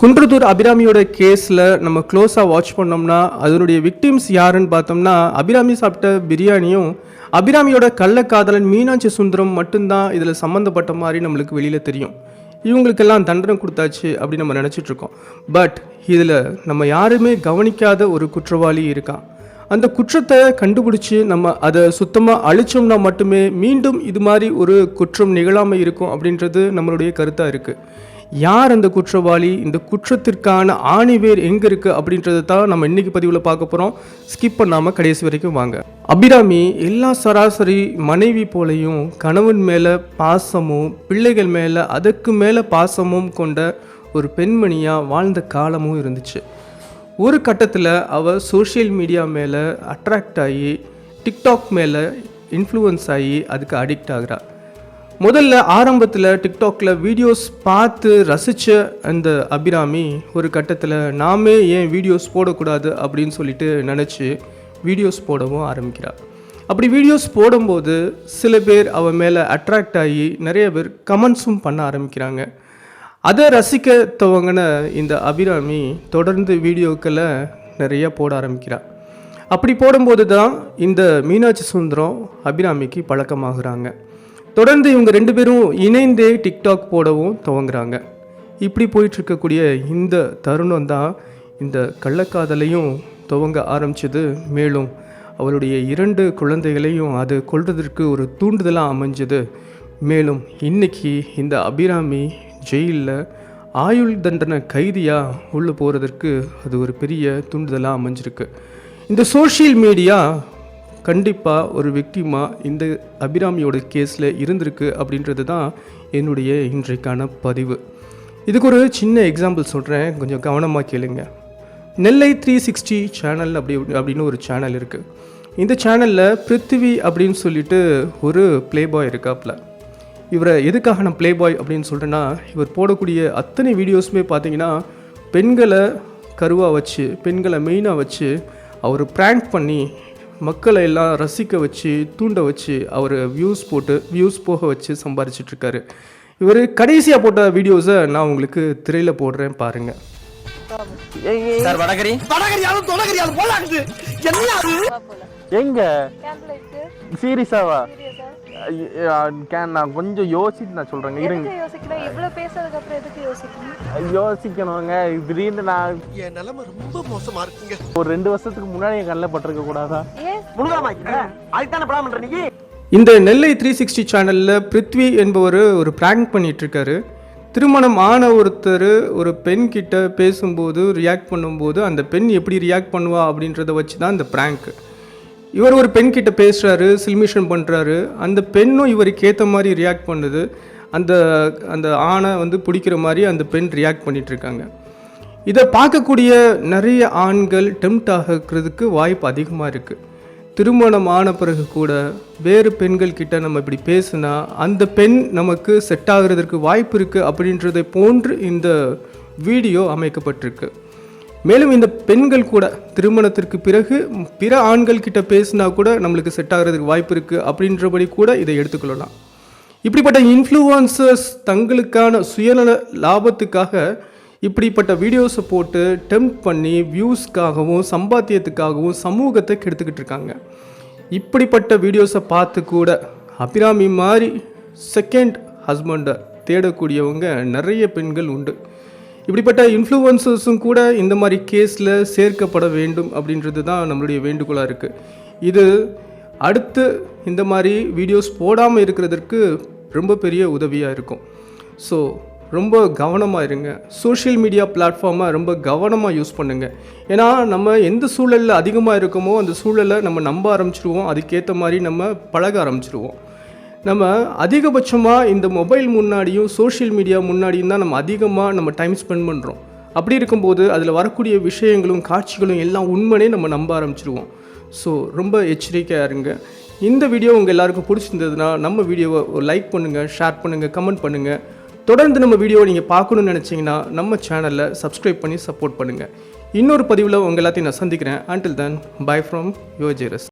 குன்றத்தூர் அபிராமியோட கேஸில் நம்ம க்ளோஸாக வாட்ச் பண்ணோம்னா அதனுடைய விக்டிம்ஸ் யாருன்னு பார்த்தோம்னா அபிராமி சாப்பிட்ட பிரியாணியும் அபிராமியோட கள்ளக்காதலன் மீனாட்சி சுந்தரம் மட்டும்தான் இதில் சம்மந்தப்பட்ட மாதிரி நம்மளுக்கு வெளியில் தெரியும். இவங்களுக்கெல்லாம் தண்டனை கொடுத்தாச்சு அப்படின்னு நம்ம நினச்சிட்ருக்கோம். பட் இதில் நம்ம யாருமே கவனிக்காத ஒரு குற்றவாளி இருக்கான். அந்த குற்றத்தை கண்டுபிடிச்சி நம்ம அதை சுத்தமாக அழிச்சோம்னா மட்டுமே மீண்டும் இது மாதிரி ஒரு குற்றம் நிகழாமல் இருக்கும் அப்படின்றது நம்மளுடைய கருத்தாக இருக்குது. யார் அந்த குற்றவாளி, இந்த குற்றத்திற்கான ஆணிவேர் எங்கே இருக்குது அப்படின்றத தான் நம்ம இன்றைக்கி பதிவில் பார்க்க போகிறோம். ஸ்கிப் பண்ணாமல் கடைசி வரைக்கும் வாங்க. அபிராமி எல்லா சராசரி மனைவி போலையும் கணவன் மேலே பாசமும் பிள்ளைகள் மேலே அதற்கு மேலே பாசமும் கொண்ட ஒரு பெண்மணியாக வாழ்ந்த காலமும் இருந்துச்சு. ஒரு கட்டத்தில் அவள் சோஷியல் மீடியா மேலே அட்ராக்ட் ஆகி டிக்டாக் மேலே இன்ஃப்ளூயன்ஸ் ஆகி அதுக்கு அடிக்ட் ஆகிறாள். முதல்ல ஆரம்பத்தில் டிக்டாக்ல வீடியோஸ் பார்த்து ரசித்த அந்த அபிராமி ஒரு கட்டத்தில் நாமே ஏன் வீடியோஸ் போடக்கூடாது அப்படின்னு சொல்லிட்டு நினச்சி வீடியோஸ் போடவும் ஆரம்பிக்கிறாள். அப்படி வீடியோஸ் போடும்போது சில பேர் அவன் மேலே அட்ராக்ட் ஆகி நிறைய பேர் கமெண்ட்ஸும் பண்ண ஆரம்பிக்கிறாங்க. அதை ரசிக்க துவங்கின இந்த அபிராமி தொடர்ந்து வீடியோக்களை நிறைய போட ஆரம்பிக்கிறாள். அப்படி போடும்போது தான் இந்த மீனாட்சி சுந்தரம் அபிராமிக்கு பழக்கமாகறாங்க. தொடர்ந்து இவங்க ரெண்டு பேரும் இணைந்தே டிக்டாக் போடவும் துவங்குறாங்க. இப்படி போயிட்டுருக்கக்கூடிய இந்த தருணம் தான் இந்த கள்ளக்காதலையும் துவங்க ஆரம்பிச்சது. மேலும் அவருடைய 2 குழந்தைகளையும் அது கொள்றதற்கு ஒரு தூண்டுதலாக அமைஞ்சது. மேலும் இன்னைக்கு இந்த அபிராமி ஜெயிலில் ஆயுள் தண்டனை கைதியாக உள்ளே போகிறதற்கு அது ஒரு பெரிய தூண்டுதலாக அமைஞ்சிருக்கு. இந்த சோஷியல் மீடியா கண்டிப்பாக ஒரு விக்டிமாக இந்த அபிராமியோட கேஸில் இருந்திருக்கு அப்படின்றது தான் என்னுடைய இன்றைக்கான பதிவு. இதுக்கு ஒரு சின்ன எக்ஸாம்பிள் சொல்கிறேன், கொஞ்சம் கவனமாக கேளுங்க. நெல்லை 360 சேனல் அப்படின்னு ஒரு சேனல் இருக்குது. இந்த சேனலில் பிருத்திவி அப்படின்னு சொல்லிட்டு ஒரு ப்ளே பாய் இருக்காப்புல. இவரை எதுக்காக நான் ப்ளே பாய் அப்படின்னு சொல்கிறேன்னா, இவர் போடக்கூடிய அத்தனை வீடியோஸுமே பார்த்தீங்கன்னா பெண்களை கருவாக வச்சு பெண்களை மெயினாக வச்சு அவர் ப்ராங்க் பண்ணி மக்களை எல்லாம் ரசிக்க வச்சு தூண்ட வச்சு அவர் வியூஸ் போக வச்சு சம்பாரிச்சிட்ருக்காரு. இவர் கடைசியாக போட்ட வீடியோஸை நான் உங்களுக்கு திரையில் போடுறேன் பாருங்கள். எங்க சீரியஸாவா? நான் கொஞ்சம் யோசிச்சு நான் சொல்றேங்க. இருங்க, யோசிக்கணுங்க. திடீர்னு நான் என் நிலைமை ரொம்ப மோசமா இருக்குங்க. ஒரு 2 வருஷத்துக்கு முன்னாடி என் கண்ணில் பட்டிருக்க கூடாதா? இந்த நெல்லை 360 சேனலில் பிருத்வி என்பவர் ஒரு பிராங்க் பண்ணிட்டு இருக்காரு. திருமணம் ஆன ஒருத்தர் ஒரு பெண் கிட்ட பேசும்போது ரியாக்ட் பண்ணும்போது அந்த பெண் எப்படி ரியாக்ட் பண்ணுவா அப்படின்றத வச்சு தான் இந்த பிராங்க். இவர் ஒரு பெண் கிட்ட பேசுகிறாரு, சில்மிஷன் பண்ணுறாரு. அந்த பெண்ணும் இவருக்கு ஏற்ற மாதிரி ரியாக்ட் பண்ணுது. அந்த ஆணை பிடிக்கிற மாதிரி அந்த பெண் ரியாக்ட் பண்ணிகிட்ருக்காங்க. இதை பார்க்கக்கூடிய நிறைய ஆண்கள் டெம்ப்ட் ஆகிறதுக்கு வாய்ப்பு அதிகமாக இருக்குது. திருமணம் ஆன பிறகு கூட வேறு பெண்கள் கிட்ட நம்ம இப்படி பேசுனா அந்த பெண் நமக்கு செட் ஆகிறதுக்கு வாய்ப்பு இருக்குது அப்படின்றதை போன்று இந்த வீடியோ அமைக்கப்பட்டிருக்கு. மேலும் இந்த பெண்கள் கூட திருமணத்திற்கு பிறகு பிற ஆண்கள் கிட்ட பேசினா கூட நம்மளுக்கு செட் ஆகிறதுக்கு வாய்ப்பு இருக்குது அப்படின்றபடி கூட இதை எடுத்துக்கொள்ளலாம். இப்படிப்பட்ட இன்ஃப்ளூயன்சர்ஸ் தங்களுக்கான சுயநல லாபத்துக்காக இப்படிப்பட்ட வீடியோஸை போட்டு டெம்ப்ட் பண்ணி வியூஸ்க்காகவும் சம்பாத்தியத்துக்காகவும் சமூகத்தை கெடுத்துக்கிட்டு இருக்காங்க. இப்படிப்பட்ட வீடியோஸை பார்த்து கூட அபிராமி மாதிரி செகண்ட் ஹஸ்பண்டை தேடக்கூடியவங்க நிறைய பெண்கள் உண்டு. இப்படிப்பட்ட இன்ஃப்ளூயன்சர்ஸும் கூட இந்த மாதிரி கேஸில் சேர்க்கப்பட வேண்டும் அப்படின்றது தான் நம்மளுடைய வேண்டுகோளாக இருக்குது. இது அடுத்து இந்த மாதிரி வீடியோஸ் போடாமல் இருக்கிறதுக்கு ரொம்ப பெரிய உதவியாக இருக்கும். ஸோ ரொம்ப கவனமாக இருங்க. சோஷியல் மீடியா பிளாட்ஃபார்மை ரொம்ப கவனமாக யூஸ் பண்ணுங்கள். ஏன்னா நம்ம எந்த சூழலில் அதிகமாக இருக்கோமோ அந்த சூழலை நம்ம நம்ப ஆரம்பிச்சிடுவோம். அதுக்கேற்ற மாதிரி நம்ம பழக ஆரம்பிச்சிடுவோம். நம்ம அதிகபட்சமாக இந்த மொபைல் முன்னாடியும் சோஷியல் மீடியா முன்னாடியும் தான் நம்ம அதிகமாக டைம் ஸ்பெண்ட் பண்ணுறோம். அப்படி இருக்கும்போது அதில் வரக்கூடிய விஷயங்களும் காட்சிகளும் எல்லாம் உண்மையே நம்ம நம்ப ஆரம்பிச்சிடுவோம். ஸோ ரொம்ப எச்சரிக்கையாக இருங்க. இந்த வீடியோ உங்கள் எல்லாருக்கும் பிடிச்சிருந்ததுன்னா நம்ம வீடியோவை லைக் பண்ணுங்கள், ஷேர் பண்ணுங்கள், கமெண்ட் பண்ணுங்கள். தொடர்ந்து நம்ம வீடியோவை நீங்கள் பார்க்கணுன்னு நினச்சிங்கன்னா நம்ம சேனலில் சப்ஸ்கிரைப் பண்ணி சப்போர்ட் பண்ணுங்கள். இன்னொரு பதிவில் உங்கள் எல்லாத்தையும் நான் சந்திக்கிறேன். Until then, bye from your JRS.